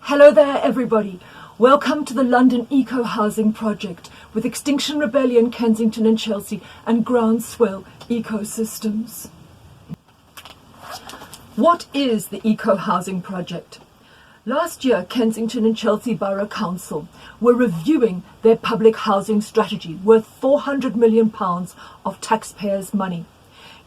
Hello there, everybody. Welcome to the London ECOHOUSING project with Extinction Rebellion, Kensington and Chelsea, and Groundswell ecosystems. What is the ECOHOUSING project? Last year, Kensington and Chelsea Borough Council were reviewing their public housing strategy worth £400 million of taxpayers' money.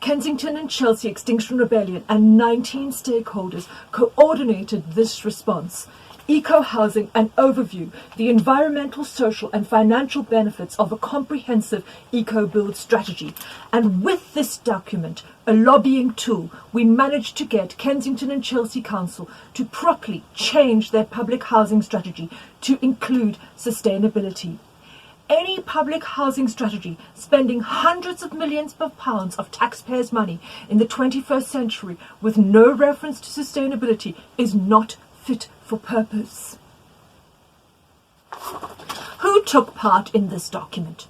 Kensington and Chelsea Extinction Rebellion and 19 stakeholders coordinated this response. Eco-housing and overview the environmental, social and financial benefits of a comprehensive eco-build strategy. And with this document, a lobbying tool, we managed to get Kensington and Chelsea Council to properly change their public housing strategy to include sustainability. Any public housing strategy spending hundreds of millions of pounds of taxpayers' money in the 21st century with no reference to sustainability is not fit for purpose. Who took part in this document?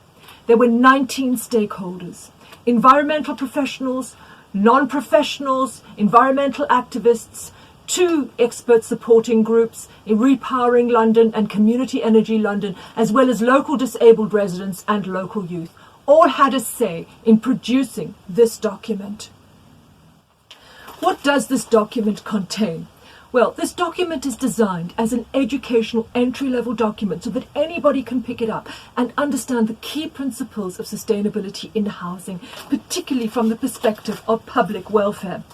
There were 19 stakeholders: environmental professionals, non-professionals, environmental activists, 2 expert supporting groups in Repowering London and Community Energy London, as well as local disabled residents and local youth. All had a say in producing this document. What does this document contain? Well, this document is designed as an educational entry-level document so that anybody can pick it up and understand the key principles of sustainability in housing, particularly from the perspective of public welfare.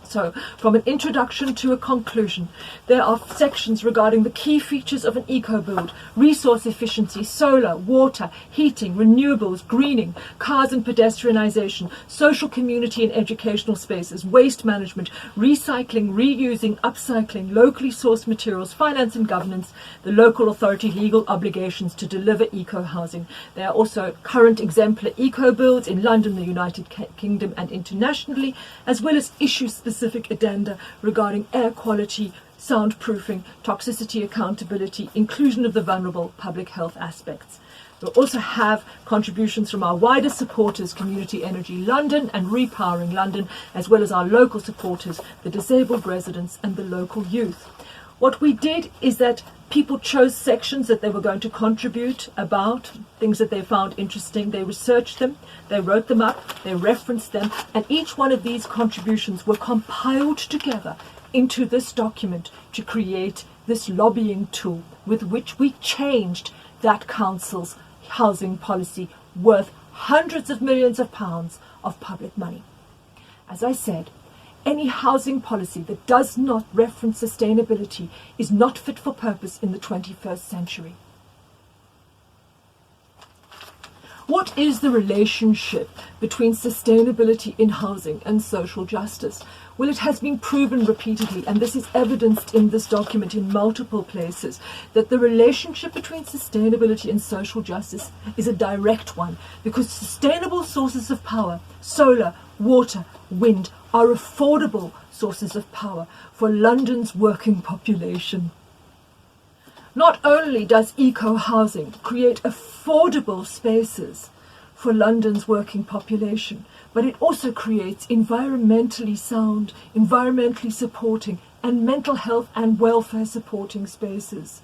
So, from an introduction to a conclusion, there are sections regarding the key features of an eco-build: resource efficiency, solar, water, heating, renewables, greening, cars and pedestrianisation, social, community and educational spaces, waste management, recycling, reusing, upcycling, locally sourced materials, finance and governance, the local authority legal obligations to deliver eco-housing. There are also current exemplar eco-builds in London, the United Kingdom and internationally, as well as issue-specific addenda regarding air quality, soundproofing, toxicity accountability, inclusion of the vulnerable, public health aspects. We'll also have contributions from our wider supporters, Community Energy London and Repowering London, as well as our local supporters, the disabled residents and the local youth. What we did is that people chose sections that they were going to contribute about, things that they found interesting. They researched them, they wrote them up, they referenced them, and each one of these contributions were compiled together into this document to create this lobbying tool with which we changed that council's housing policy worth hundreds of millions of pounds of public money. As I said, any housing policy that does not reference sustainability is not fit for purpose in the 21st century. What is the relationship between sustainability in housing and social justice? Well, it has been proven repeatedly, and this is evidenced in this document in multiple places, that the relationship between sustainability and social justice is a direct one, because sustainable sources of power, solar, water, wind, are affordable sources of power for London's working population. Not only does eco-housing create affordable spaces for London's working population, but it also creates environmentally sound, environmentally supporting, and mental health and welfare supporting spaces.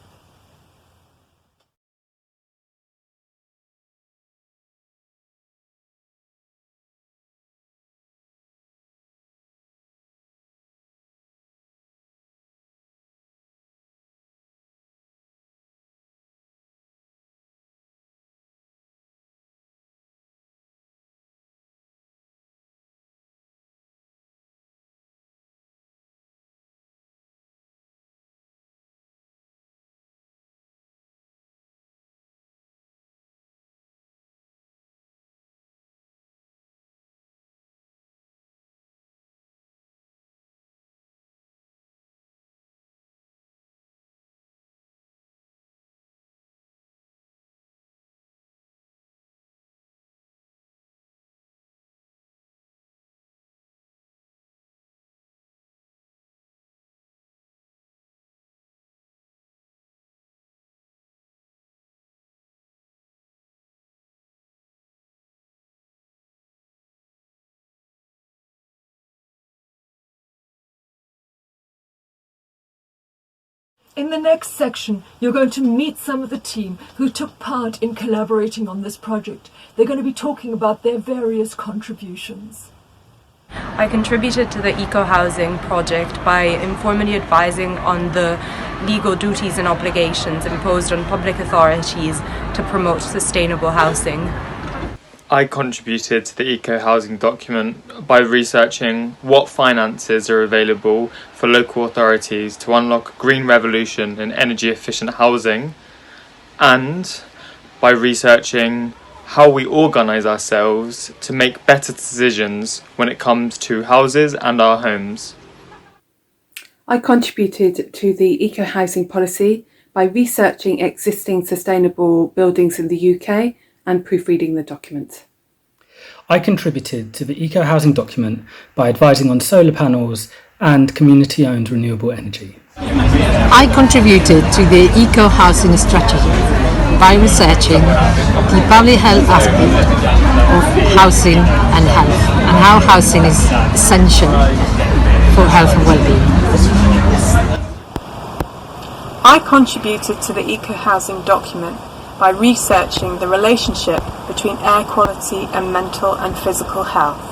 In the next section, you're going to meet some of the team who took part in collaborating on this project. They're going to be talking about their various contributions. I contributed to the ECOHOUSING project by informally advising on the legal duties and obligations imposed on public authorities to promote sustainable housing. I contributed to the ECOHOUSING document by researching what finances are available for local authorities to unlock a green revolution in energy efficient housing, and by researching how we organise ourselves to make better decisions when it comes to houses and our homes. I contributed to the ECOHOUSING policy by researching existing sustainable buildings in the UK and proofreading the document. I contributed to the ECOHOUSING document by advising on solar panels and community-owned renewable energy. I contributed to the ECOHOUSING strategy by researching the public health aspect of housing and health, and how housing is essential for health and well-being. I contributed to the ECOHOUSING document by researching the relationship between air quality and mental and physical health.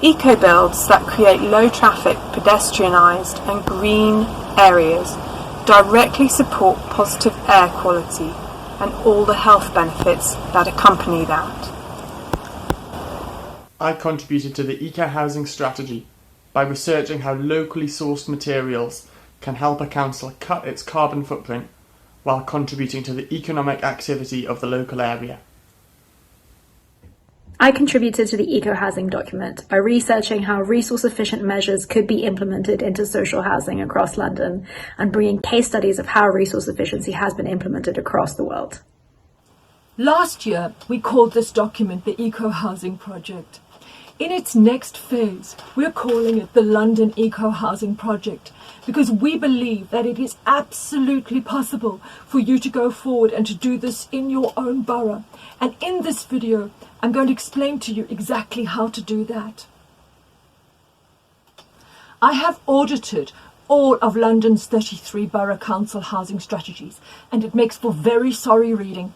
Eco-builds that create low-traffic, pedestrianised and green areas directly support positive air quality and all the health benefits that accompany that. I contributed to the ECOHOUSING strategy by researching how locally sourced materials can help a council cut its carbon footprint while contributing to the economic activity of the local area. I contributed to the ECOHOUSING document by researching how resource-efficient measures could be implemented into social housing across London and bringing case studies of how resource efficiency has been implemented across the world. Last year, we called this document the ECOHOUSING Project. In its next phase, we're calling it the London ECOHOUSING Project because we believe that it is absolutely possible for you to go forward and to do this in your own borough. And in this video, I'm going to explain to you exactly how to do that. I have audited all of London's 33 borough council housing strategies, and it makes for very sorry reading.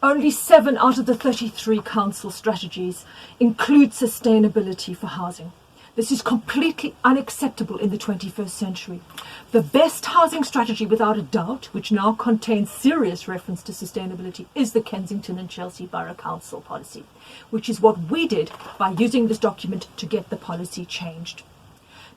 Only 7 out of the 33 council strategies include sustainability for housing. This is completely unacceptable in the 21st century. The best housing strategy, without a doubt, which now contains serious reference to sustainability, is the Kensington and Chelsea Borough Council policy, which is what we did by using this document to get the policy changed.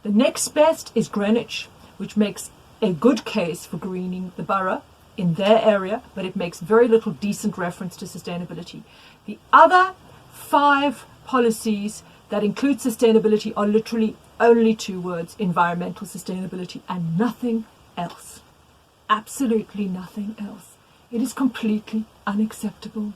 The next best is Greenwich, which makes a good case for greening the borough in their area, but it makes very little decent reference to sustainability. The other 5 policies that include sustainability are literally only 2 words: environmental sustainability, and nothing else. Absolutely nothing else. It is completely unacceptable.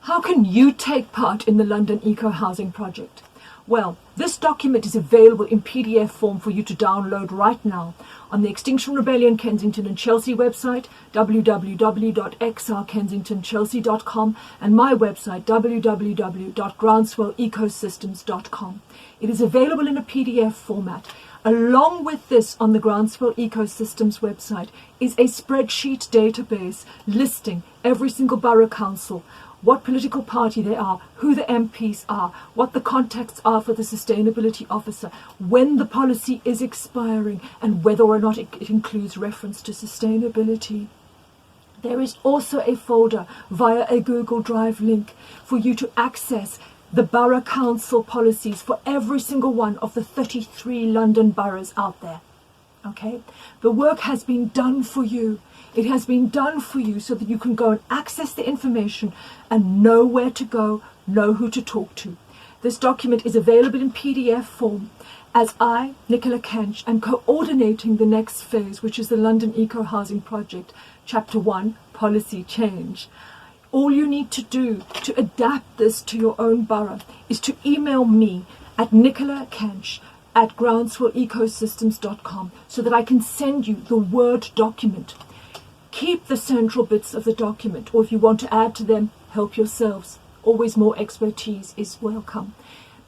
How can you take part in the London ECOHOUSING project? Well, this document is available in PDF form for you to download right now on the Extinction Rebellion Kensington and Chelsea website, www.xrkensingtonchelsea.com, and my website, www.groundswellecosystems.com. It is available in a PDF format. Along with this, on the Groundswell Ecosystems website is a spreadsheet database listing every single borough council, what political party they are, who the MPs are, what the contacts are for the sustainability officer, when the policy is expiring, and whether or not it includes reference to sustainability. There is also a folder via a Google Drive link for you to access the borough council policies for every single one of the 33 London boroughs out there. Okay? The work has been done for you. It has been done for you so that you can go and access the information and know where to go, know who to talk to. This document is available in PDF form. As I, Nicola Kench, am coordinating the next phase, which is the London ECOHOUSING Project, Chapter 1, Policy Change. All you need to do to adapt this to your own borough is to email me at nicolakench@groundswellecosystems.com so that I can send you the Word document. Keep the central bits of the document, or if you want to add to them, help yourselves. Always more expertise is welcome.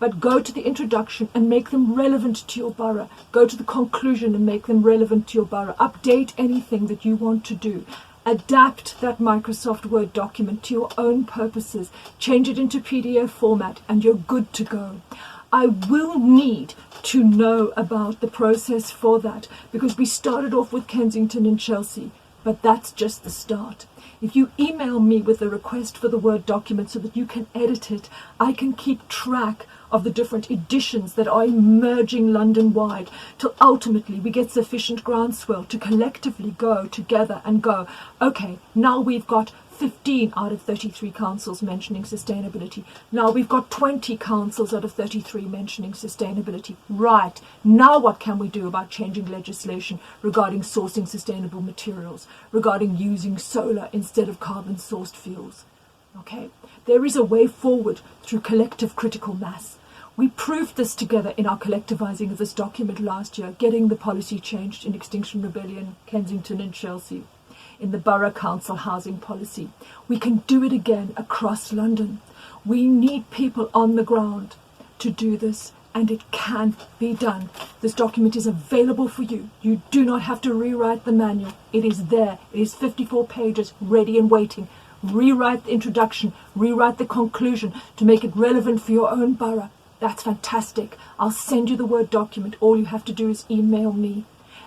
but go to the introduction and make them relevant to your borough. Go to the conclusion and make them relevant to your borough. Update anything that you want to do. Adapt that Microsoft Word document to your own purposes. Change it into PDF format and you're good to go. I will need to know about the process for that, because we started off with Kensington and Chelsea, but that's just the start. If you email me with a request for the Word document so that you can edit it, I can keep track of the different editions that are emerging London-wide, till ultimately we get sufficient groundswell to collectively go together and go, okay, now we've got 15 out of 33 councils mentioning sustainability. Now we've got 20 councils out of 33 mentioning sustainability. Right, now what can we do about changing legislation regarding sourcing sustainable materials, regarding using solar instead of carbon-sourced fuels? Okay, there is a way forward through collective critical mass. We proved this together in our collectivizing of this document last year, getting the policy changed in Extinction Rebellion, Kensington and Chelsea, in the Borough Council housing policy. We can do it again across London. We need people on the ground to do this, and it can be done. This document is available for you. You do not have to rewrite the manual. It is there. It is 54 pages, ready and waiting. Rewrite the introduction, rewrite the conclusion to make it relevant for your own borough. That's fantastic. I'll send you the Word document. All you have to do is email me.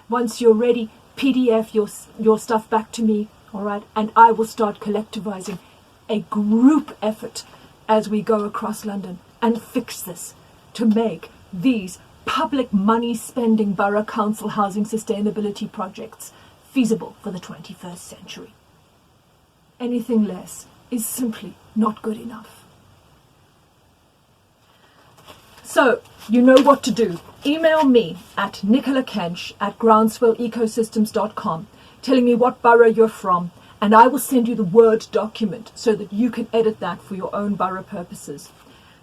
Once you're ready, PDF your stuff back to me, all right? And I will start collectivizing a group effort as we go across London and fix this to make these public money spending borough council housing sustainability projects feasible for the 21st century. Anything less is simply not good enough. So, you know what to do. Email me at nicolakench@groundswellecosystems.com telling me what borough you're from, and I will send you the Word document so that you can edit that for your own borough purposes.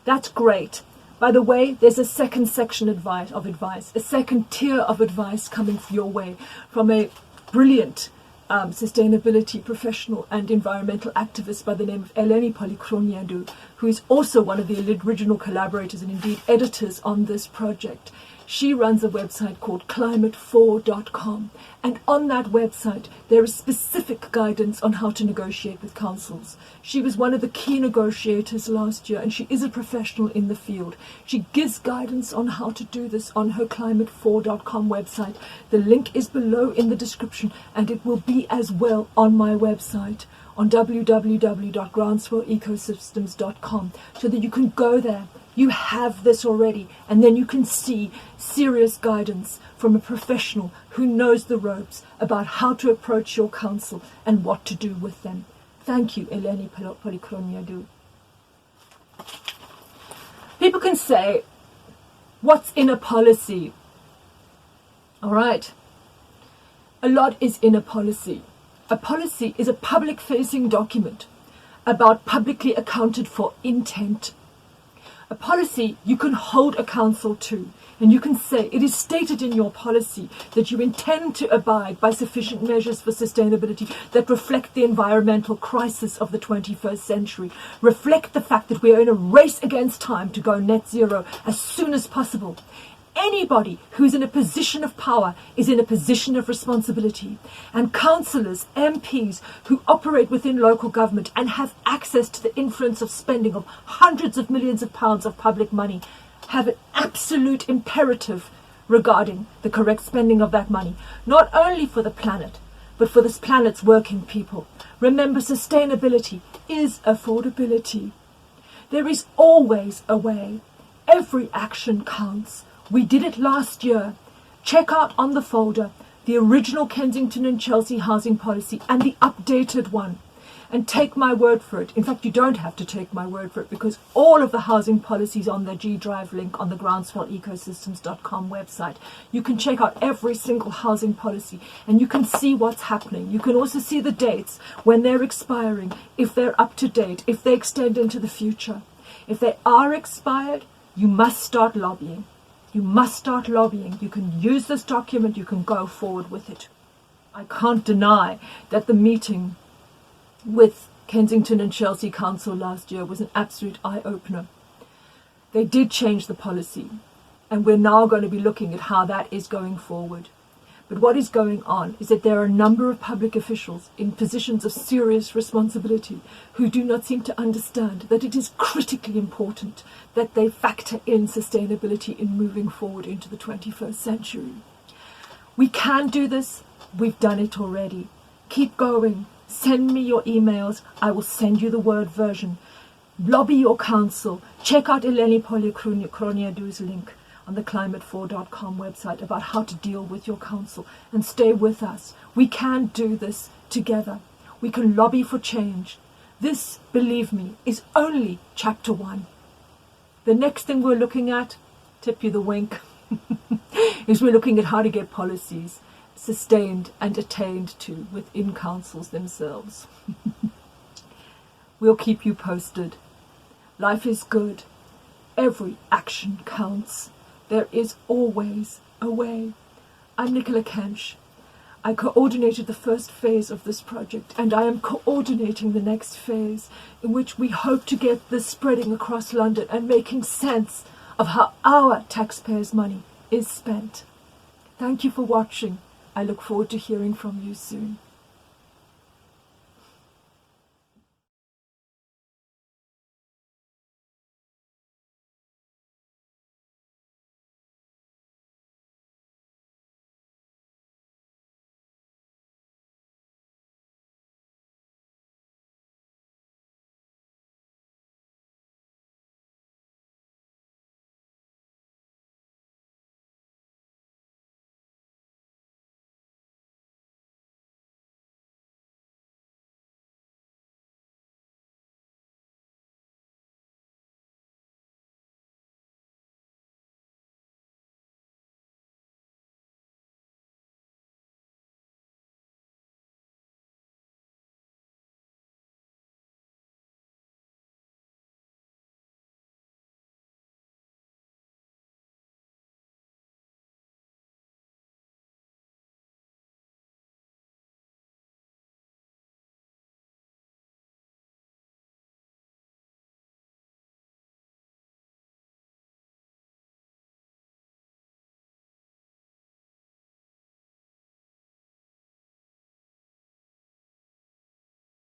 That's great. By the way, there's a second section of advice, a second tier of advice coming your way from a brilliant sustainability professional and environmental activist by the name of Eleni Polychroniadou, who is also one of the original collaborators and indeed editors on this project. She runs a website called climate4.com, and on that website there is specific guidance on how to negotiate with councils. She was one of the key negotiators last year, and she is a professional in the field. She gives guidance on how to do this on her climate4.com website. The link is below in the description, and it will be as well on my website on www.groundswellecosystems.com, so that you can go there. You have this already, and then you can see serious guidance from a professional who knows the ropes about how to approach your council and what to do with them. Thank you, Eleni Polychroniadou. People can say, what's in a policy? All right. A lot is in a policy. A policy is a public-facing document about publicly accounted for intent. A policy you can hold a council to, and you can say it is stated in your policy that you intend to abide by sufficient measures for sustainability that reflect the environmental crisis of the 21st century, reflect the fact that we are in a race against time to go net zero as soon as possible. Anybody who's in a position of power is in a position of responsibility, and councillors, MPs who operate within local government and have access to the influence of spending of hundreds of millions of pounds of public money have an absolute imperative regarding the correct spending of that money, not only for the planet, but for this planet's working people. Remember, sustainability is affordability. There is always a way. Every action counts. We did it last year. Check out on the folder the original Kensington and Chelsea housing policy and the updated one. And take my word for it. In fact, you don't have to take my word for it, because all of the housing policies on the gdrive link on the groundswellecosystems.com website. You can check out every single housing policy and you can see what's happening. You can also see the dates, when they're expiring, if they're up to date, if they extend into the future. If they are expired, you must start lobbying. You must start lobbying. You can use this document. You can go forward with it. I can't deny that the meeting with Kensington and Chelsea Council last year was an absolute eye-opener. They did change the policy, and we're now going to be looking at how that is going forward. But what is going on is that there are a number of public officials in positions of serious responsibility who do not seem to understand that it is critically important that they factor in sustainability in moving forward into the 21st century. We can do this. We've done it already. Keep going. Send me your emails. I will send you the Word version. Lobby your council. Check out Eleni Polykroniadou's link on the climate4.com website about how to deal with your council, and stay with us. We can do this together. We can lobby for change. This, believe me, is only chapter 1. The next thing we're looking at, tip you the wink, is we're looking at how to get policies sustained and attained to within councils themselves. We'll keep you posted. Life is good. Every action counts. There is always a way. I'm Nicola Kench. I coordinated the first phase of this project, and I am coordinating the next phase, in which we hope to get this spreading across London and making sense of how our taxpayers' money is spent. Thank you for watching. I look forward to hearing from you soon.